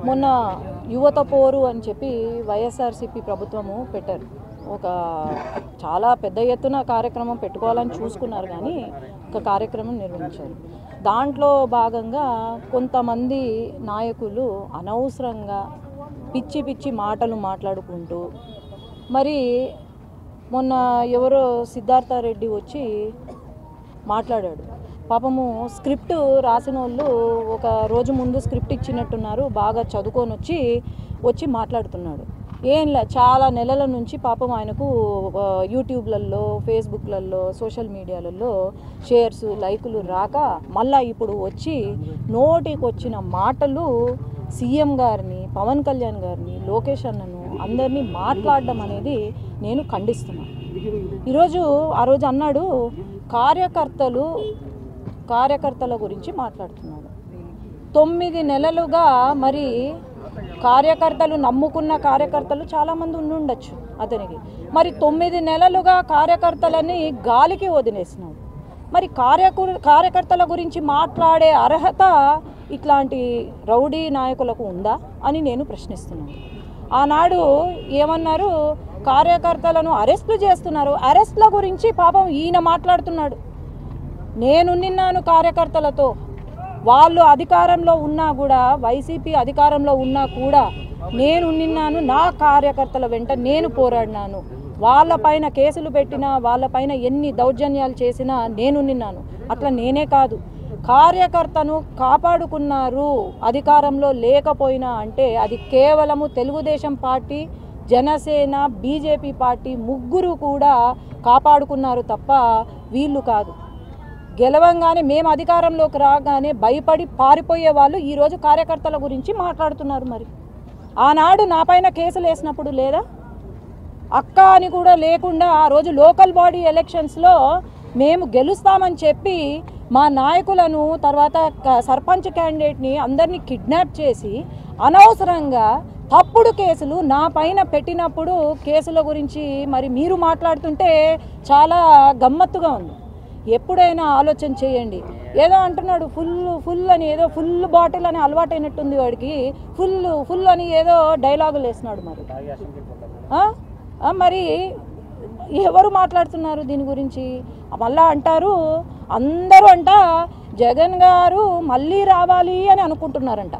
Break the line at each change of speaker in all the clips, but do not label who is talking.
మొన్న యువత పోరు అని చెప్పి వైఎస్ఆర్సీపీ ప్రభుత్వము పెట్టారు. ఒక చాలా పెద్ద ఎత్తున కార్యక్రమం పెట్టుకోవాలని చూసుకున్నారు, కానీ ఒక కార్యక్రమం నిర్వహించారు. దాంట్లో భాగంగా కొంతమంది నాయకులు అనవసరంగా పిచ్చి పిచ్చి మాటలు మాట్లాడుకుంటూ, మరి మొన్న ఎవరో సిద్ధార్థరెడ్డి వచ్చి మాట్లాడాడు. పాపము స్క్రిప్ట్ రాసిన వాళ్ళు ఒక రోజు ముందు స్క్రిప్ట్ ఇచ్చినట్టున్నారు, బాగా చదువుకొని వచ్చి మాట్లాడుతున్నాడు. చాలా నెలల నుంచి పాపం ఆయనకు యూట్యూబ్లలో, ఫేస్బుక్లలో, సోషల్ మీడియాలలో షేర్స్, లైకులు రాక మళ్ళా ఇప్పుడు వచ్చి నోటికి వచ్చిన మాటలు సీఎం గారిని, పవన్ కళ్యాణ్ గారిని, లోకేష్ అన్నను అందరినీ మాట్లాడడం అనేది నేను ఖండిస్తున్నాను. ఆ రోజు అన్నాడు కార్యకర్తల గురించి మాట్లాడుతున్నాడు. 9 నెలలుగా మరి కార్యకర్తలు నమ్ముకున్న కార్యకర్తలు చాలామంది ఉండొచ్చు అతనికి. మరి 9 నెలలుగా కార్యకర్తలని గాలికి వదిలేసినాడు. మరి కార్యకర్తల గురించి మాట్లాడే అర్హత ఇట్లాంటి రౌడీ నాయకులకు ఉందా అని నేను ప్రశ్నిస్తున్నాను. ఆనాడు ఏమన్నారు, కార్యకర్తలను అరెస్టు చేస్తున్నారు. అరెస్ట్ల గురించి పాపం ఈయన మాట్లాడుతున్నాడు. నేను నిన్నాను కార్యకర్తలతో, వాళ్ళు అధికారంలో ఉన్నా కూడా, వైసీపీ అధికారంలో ఉన్నా కూడా నేను నిన్నాను, నా కార్యకర్తల వెంట నేను పోరాడినాను. వాళ్ళపైన కేసులు పెట్టినా, వాళ్ళపైన ఎన్ని దౌర్జన్యాలు చేసినా నేను నిన్నాను. అట్లా నేనే కాదు, కార్యకర్తను కాపాడుకున్నారు అధికారంలో లేకపోయినా అంటే అది కేవలము Telugu Desam party, Janasena, BJP party ముగ్గురు కూడా కాపాడుకున్నారు తప్ప వీళ్ళు కాదు. గెలవంగానే, మేము అధికారంలోకి రాగానే భయపడి పారిపోయే వాళ్ళు ఈరోజు కార్యకర్తల గురించి మాట్లాడుతున్నారు. మరి ఆనాడు నా పైన కేసులు వేసినప్పుడు లేదా, అక్క అని కూడా లేకుండా ఆ రోజు లోకల్ బాడీ ఎలక్షన్స్లో మేము గెలుస్తామని చెప్పి మా నాయకులను, తర్వాత సర్పంచ్ క్యాండిడేట్ని అందరినీ కిడ్నాప్ చేసి అనవసరంగా తప్పుడు కేసులు నా పైన పెట్టినప్పుడు కేసుల గురించి మరి మీరు మాట్లాడుతుంటే చాలా గమ్మత్తుగా ఉంది. ఎప్పుడైనా ఆలోచన చేయండి. ఏదో అంటున్నాడు ఫుల్ అని, ఏదో ఫుల్ బాటిల్ అని అలవాటైనట్టుంది వాడికి, ఫుల్ అని ఏదో డైలాగులు వేస్తున్నాడు. మరి ఎవరు మాట్లాడుతున్నారు దీని గురించి? మళ్ళా అంటారు, అందరూ జగన్ గారు మళ్ళీ రావాలి అని అనుకుంటున్నారంట.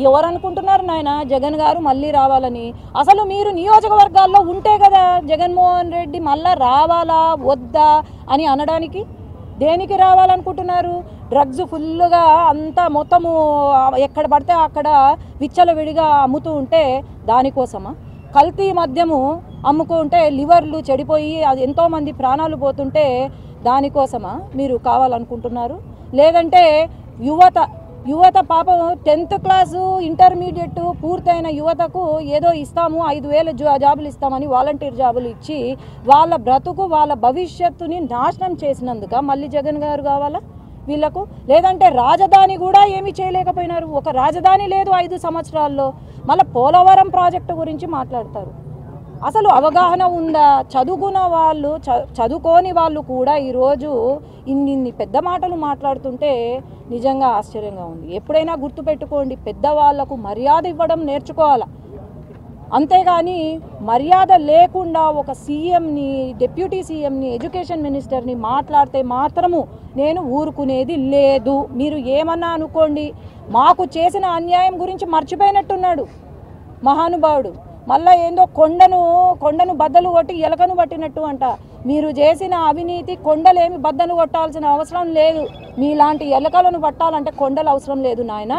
ఎవరు అనుకుంటున్నారు నాయన జగన్ గారు మళ్ళీ రావాలని? అసలు మీరు నియోజకవర్గాల్లో ఉంటే కదా జగన్మోహన్ రెడ్డి మళ్ళా రావాలా వద్దా అని అనడానికి. దేనికి రావాలనుకుంటున్నారు? డ్రగ్స్ ఫుల్గా అంతా మొత్తము ఎక్కడ పడితే అక్కడ విచ్చలవిడిగా అమ్ముతూ ఉంటే దానికోసమా? కల్తీ మద్యము అమ్ముకుంటే లివర్లు చెడిపోయి అది ఎంతోమంది ప్రాణాలు పోతుంటే దానికోసమా మీరు కావాలనుకుంటున్నారు? లేదంటే యువత పాపం 10th క్లాసు, ఇంటర్మీడియట్ పూర్తయిన యువతకు ఏదో ఇస్తాము, 5,000 జాబులు ఇస్తామని వాలంటీర్ జాబులు ఇచ్చి వాళ్ళ బ్రతుకు, వాళ్ళ భవిష్యత్తుని నాశనం చేసినందుక మళ్ళీ జగన్ గారు కావాలా వీళ్ళకు? లేదంటే రాజధాని కూడా ఏమీ చేయలేకపోయినారు. ఒక రాజధాని లేదు 5 సంవత్సరాల్లో. మళ్ళీ పోలవరం ప్రాజెక్టు గురించి మాట్లాడతారు. అసలు అవగాహన ఉందా? చదువుకోని వాళ్ళు కూడా ఈరోజు ఇన్ని పెద్ద మాటలు మాట్లాడుతుంటే నిజంగా ఆశ్చర్యంగా ఉంది. ఎప్పుడైనా గుర్తుపెట్టుకోండి, పెద్దవాళ్లకు మర్యాద ఇవ్వడం నేర్చుకోవాలి. అంతేగాని మర్యాద లేకుండా ఒక సీఎంని, డిప్యూటీ సీఎంని, ఎడ్యుకేషన్ మినిస్టర్ని మాట్లాడితే మాత్రము నేను ఊరుకునేది లేదు. మీరు ఏమన్నా అనుకోండి, మాకు చేసిన అన్యాయం గురించి మర్చిపోయినట్టున్నాడు మహానుభావుడు. మళ్ళీ ఏందో కొండను బద్దలు కొట్టి ఎలకను పట్టినట్టు అంట. మీరు చేసిన అవినీతి కొండలేమి బద్దలు కొట్టాల్సిన అవసరం లేదు. మీలాంటి ఎలకలను పట్టాలంటే కొండలు అవసరం లేదు నాయన.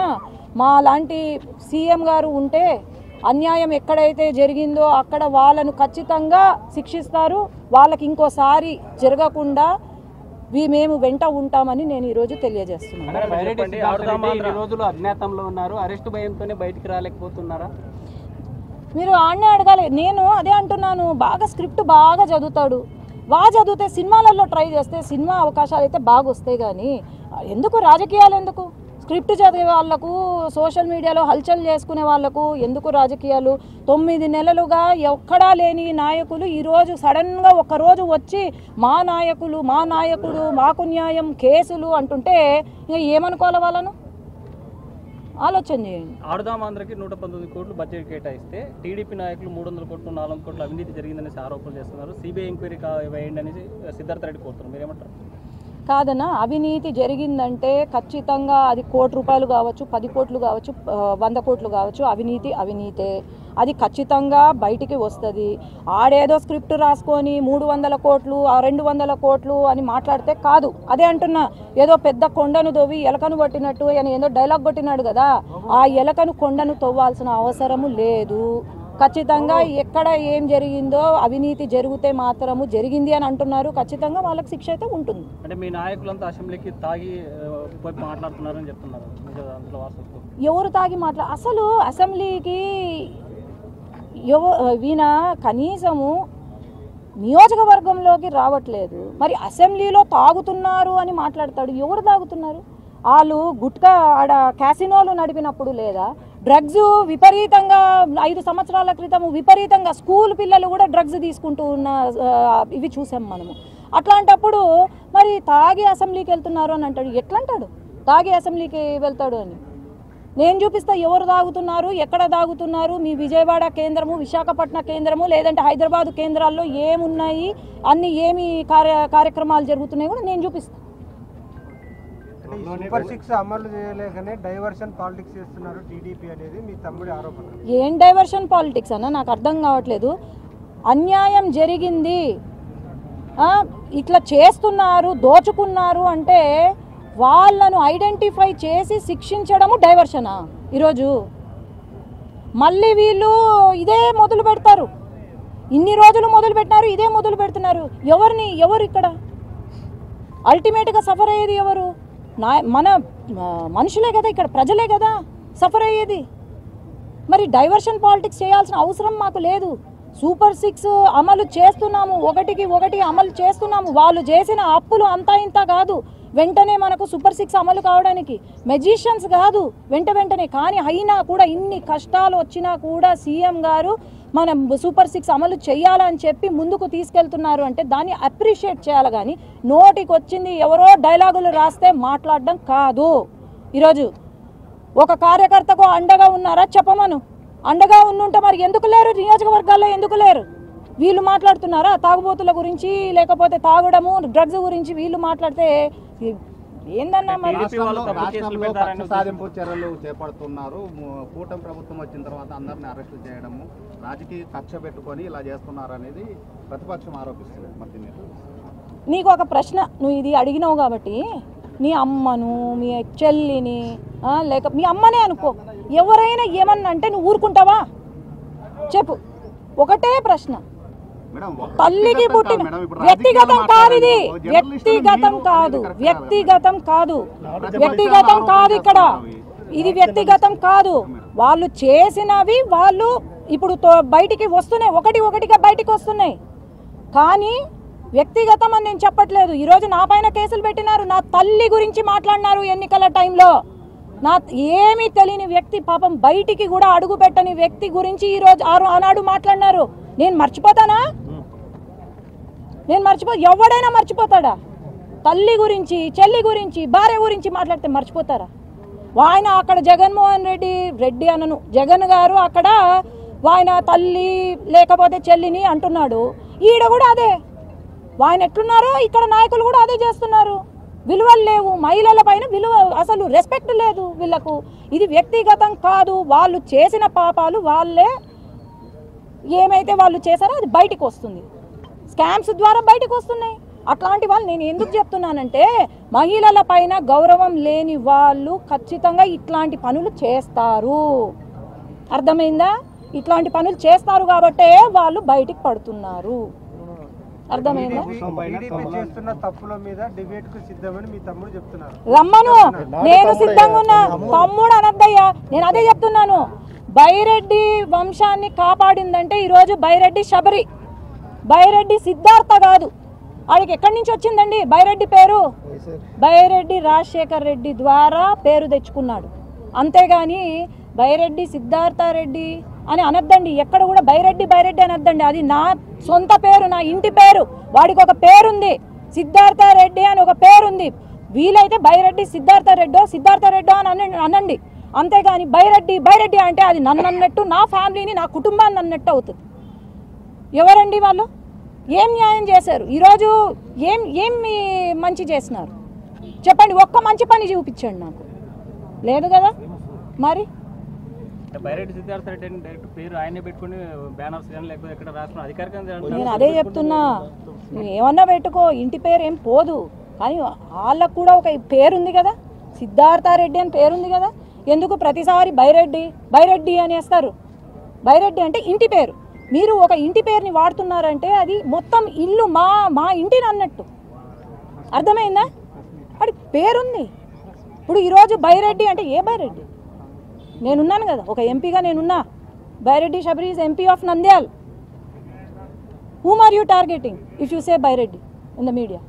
మా లాంటి సీఎం గారు ఉంటే అన్యాయం ఎక్కడైతే జరిగిందో అక్కడ వాళ్ళను ఖచ్చితంగా శిక్షిస్తారు. వాళ్ళకి ఇంకోసారి జరగకుండా మేము వెంట ఉంటామని నేను ఈరోజు తెలియజేస్తున్నాను. మీరు ఆడనే అడగాలి. నేను అదే అంటున్నాను, బాగా స్క్రిప్ట్ బాగా చదువుతాడు. చదివితే సినిమాలలో ట్రై చేస్తే సినిమా అవకాశాలు అయితే బాగా వస్తాయి. కానీ ఎందుకు రాజకీయాలు? ఎందుకు స్క్రిప్ట్ చదివే వాళ్లకు, సోషల్ మీడియాలో హల్చల్ చేసుకునే వాళ్లకు ఎందుకు రాజకీయాలు? 9 నెలలుగా ఎక్కడా లేని నాయకులు ఈరోజు సడన్గా ఒకరోజు వచ్చి మా నాయకుడు మాకు న్యాయం, కేసులు అంటుంటే ఇంకా ఏమనుకోవాలి వాళ్ళను? ఆలోచన చేయండి.
ఆడుదాం ఆంధ్రకి 119 కోట్లు బడ్జెట్ కేటాయిస్తే టీడీపీ నాయకులు 300 కోట్లు 400 కోట్లు అవినీతి జరిగిందనేసి ఆరోపణలు చేస్తున్నారు. సిబిఐ ఎంక్వైరీ వేయండి అనేసి సిద్ధార్థ రెడ్డి కోరుతున్నారు. మీరేమంటారు?
కాదన్నా, అవినీతి జరిగిందంటే ఖచ్చితంగా అది ₹1 కావచ్చు, 10 కోట్లు కావచ్చు, 100 కోట్లు కావచ్చు, అవినీతి అవినీతే, అది ఖచ్చితంగా బయటికి వస్తుంది. ఆడేదో స్క్రిప్ట్ రాసుకొని 300 కోట్లు 200 కోట్లు అని మాట్లాడితే కాదు. అదే అంటున్నా, ఏదో పెద్ద కొండను తవ్వి ఎలకను కొట్టినట్టు అని ఏదో డైలాగ్ కొట్టినాడు కదా, ఆ ఎలకను కొండను తవ్వాల్సిన అవసరము లేదు. ఖచ్చితంగా ఎక్కడ ఏం జరిగిందో అవినీతి జరిగితే మాత్రము జరిగింది అని అంటున్నారు. ఖచ్చితంగా వాళ్ళకి శిక్ష అయితే ఉంటుంది.
అంటే మీ నాయకులంతా అసెంబ్లీకి తాగి మాట్లాడుతున్నారని చెప్తున్నారు.
ఎవరు తాగి అసలు అసెంబ్లీకి వీణ కనీసము నియోజకవర్గంలోకి రావట్లేదు. మరి అసెంబ్లీలో తాగుతున్నారు అని మాట్లాడతాడు. ఎవరు తాగుతున్నారు? వాళ్ళు గుట్కా ఆడ క్యాసినోలు నడిపినప్పుడు లేదా డ్రగ్స్ విపరీతంగా 5 సంవత్సరాల క్రితం విపరీతంగా స్కూల్ పిల్లలు కూడా డ్రగ్స్ తీసుకుంటూ ఉన్న ఇవి చూసాం మనము. అట్లాంటప్పుడు మరి తాగి అసెంబ్లీకి వెళ్తున్నారు అని అంటాడు. ఎట్లా అంటాడు తాగి అసెంబ్లీకి వెళ్తాడు అని? నేను చూపిస్తా ఎవరు తాగుతున్నారు, ఎక్కడ తాగుతున్నారు. మీ విజయవాడ కేంద్రము, విశాఖపట్నం కేంద్రము, లేదంటే హైదరాబాద్ కేంద్రాల్లో ఏమున్నాయి, అన్ని ఏమి కార్యక్రమాలు జరుగుతున్నాయి కూడా నేను చూపిస్తాను.
సూపర్ 6 అమలు చేయలేకనే డైవర్షన్ పాలిటిక్స్ చేస్తున్నారు టీడీపీ అనేది మీ తమ్ముడి ఆరోపణ.
ఏం డైవర్షన్ పాలిటిక్స్ అన్న నాకు అర్థం కావట్లేదు. అన్యాయం జరిగింది, ఇట్లా చేస్తున్నారు, దోచుకున్నారు అంటే వాళ్ళను ఐడెంటిఫై చేసి శిక్షించడము డైవర్షనా? ఈరోజు మళ్ళీ వీళ్ళు ఇదే మొదలు పెడతారు. ఇన్ని రోజులు మొదలు పెట్టినారు, ఇదే మొదలు పెడుతున్నారు. ఎవరు ఇక్కడ అల్టిమేట్గా సఫర్ అయ్యేది ఎవరు? మన మనుషులే కదా, ఇక్కడ ప్రజలే కదా సఫర్ అయ్యేది. మరి డైవర్షన్ పాలిటిక్స్ చేయాల్సిన అవసరం మాకు లేదు. సూపర్ 6 అమలు చేస్తున్నాము, 1కి 1 అమలు చేస్తున్నాము. వాళ్ళు చేసిన అప్పులు అంతా ఇంత కాదు. వెంటనే మనకు సూపర్ 6 అమలు కావడానికి మెజిషియన్స్ కాదు వెంటనే. కానీ అయినా కూడా ఇన్ని కష్టాలు వచ్చినా కూడా సీఎం గారు మనం సూపర్ 6 అమలు చేయాలని చెప్పి ముందుకు తీసుకెళ్తున్నారు అంటే దాన్ని అప్రిషియేట్ చేయాలి. కానీ నోటికి వచ్చింది ఎవరో డైలాగులు రాస్తే మాట్లాడడం కాదు. ఈరోజు ఒక కార్యకర్తకు అండగా ఉన్నారా చెప్పమను. అండగా ఉండుంటే మరి ఎందుకు లేరు? నియోజకవర్గాల్లో ఎందుకు లేరు? వీళ్ళు మాట్లాడుతున్నారా తాగుబోతుల గురించి, లేకపోతే తాగడము డ్రగ్స్ గురించి వీళ్ళు మాట్లాడితే ఏందన్నా? మరి
కక్ష సాధింపు చర్యలు చేపడుతున్నారు. కూటమి ప్రభుత్వం వచ్చిన తర్వాత అందరిని అరెస్టు చేయడము, రాజకీయ కక్ష పెట్టుకొని ఇలా చేస్తున్నారు అనేది ప్రతిపక్షం ఆరోపిస్తుంది. మరి
నీకు ఒక ప్రశ్న, నువ్వు ఇది అడిగినావు కాబట్టి, నీ అమ్మను, మీ చెల్లిని, లేక మీ అమ్మనే అనుకో, ఎవరైనా ఏమన్నా అంటే నువ్వు ఊరుకుంటావా చెప్పు? ఒకటే ప్రశ్న. తల్లికి పుట్టిన వ్యక్తిగతం కాదు, ఇది వ్యక్తిగతం కాదు, వ్యక్తిగతం కాదు, వ్యక్తిగతం కాదు ఇక్కడ. ఇది వ్యక్తిగతం కాదు. వాళ్ళు చేసినవి వాళ్ళు ఇప్పుడు బయటికి వస్తున్నాయి, ఒకటిగా బయటికి వస్తున్నాయి. కానీ వ్యక్తిగతం అని నేను చెప్పట్లేదు. ఈరోజు నా పైన కేసులు పెట్టినారు, నా తల్లి గురించి మాట్లాడినారు ఎన్నికల టైంలో. నా ఏమీ తెలియని వ్యక్తి, పాపం బయటికి కూడా అడుగు పెట్టని వ్యక్తి గురించి ఈరోజు ఆనాడు మాట్లాడినారు. నేను మర్చిపోతానా? ఎవడైనా మర్చిపోతాడా? తల్లి గురించి, చెల్లి గురించి, భార్య గురించి మాట్లాడితే మర్చిపోతారా? ఆయన అక్కడ జగన్మోహన్ రెడ్డి అనను, జగన్ గారు అక్కడ ఆయన తల్లి లేకపోతే చెల్లిని అంటున్నాడు. ఈడ కూడా అదే. ఆయన ఎట్లున్నారో ఇక్కడ నాయకులు కూడా అదే చేస్తున్నారు. విలువలు లేవు, మహిళల పైన విలువ, అసలు రెస్పెక్ట్ లేదు వీళ్ళకు. ఇది వ్యక్తిగతం కాదు. వాళ్ళు చేసిన పాపాలు వాళ్ళే, ఏమైతే వాళ్ళు చేశారో అది బయటికి వస్తుంది. స్కామ్స్ ద్వారా బయటకు వస్తున్నాయి. అట్లాంటి వాళ్ళు నేను ఎందుకు చెప్తున్నానంటే, మహిళల పైన గౌరవం లేని వాళ్ళు ఖచ్చితంగా ఇట్లాంటి పనులు చేస్తారు. అర్థమైందా? ఇట్లాంటి పనులు చేస్తారు కాబట్టే వాళ్ళు బయటికి పడుతున్నారు. అర్థమైందా? రమ్మను, నేను సిద్ధంగా ఉన్నా. తమ్ముడు అనద్దయ్యా, నేను అదే చెప్తున్నాను. బైరెడ్డి వంశాన్ని కాపాడిందంటే ఈరోజు బైరెడ్డి శబరి, బైరెడ్డి సిద్ధార్థ కాదు. వాడికి ఎక్కడి నుంచి వచ్చిందండి బైరెడ్డి పేరు? బైరెడ్డి రాజశేఖర్ రెడ్డి ద్వారా పేరు తెచ్చుకున్నాడు. అంతేగాని బైరెడ్డి సిద్ధార్థ రెడ్డి అని అనద్దండి. ఎక్కడ కూడా బైరెడ్డి అనద్దండి. అది నా సొంత పేరు, నా ఇంటి పేరు. వాడికి ఒక పేరుంది, సిద్ధార్థ రెడ్డి అని ఒక పేరుంది. వీలైతే బైరెడ్డి సిద్ధార్థ రెడ్డో అని అనండి. అంతేగాని బైరెడ్డి బైరెడ్డి అంటే అది నన్ను అన్నట్టు, నా ఫ్యామిలీని, నా కుటుంబాన్ని అన్నట్టు అవుతుంది. ఎవరండి వాళ్ళు? ఏం న్యాయం చేశారు ఈరోజు? ఏం మంచి చేసినారు చెప్పండి, ఒక్క మంచి పని చూపించండి నాకు. లేదు కదా మరి.
బైరెడ్డి సిద్ధార్థ రెడ్డి అని డైరెక్ట్ పేరు ఆయనే పెట్టుకుని బ్యానర్స్ కానీ లేకపోతే ఎక్కడ రాసుకుని అధికారికంగా
నేను అదే చెప్తున్నా, ఏమన్నా పెట్టుకో, ఇంటి పేరు ఏం పోదు, కానీ వాళ్ళకు కూడా ఒక పేరు ఉంది కదా, సిద్ధార్థారెడ్డి అని పేరుంది కదా. ఎందుకు ప్రతిసారి బైరెడ్డి బైరెడ్డి అనేస్తారు? బైరెడ్డి అంటే ఇంటి పేరు. మీరు ఒక ఇంటి పేరుని వాడుతున్నారంటే అది మొత్తం ఇల్లు మా ఇంటిని అన్నట్టు, అర్థమైందా? అది పేరుంది. ఇప్పుడు ఈరోజు బైరెడ్డి అంటే ఏ బైరెడ్డి? నేనున్నాను కదా, ఒక ఎంపీగా నేనున్నా. Byreddy Shabari is MP of Nandyal. whom are you targeting if you say Byreddy in the media?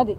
అది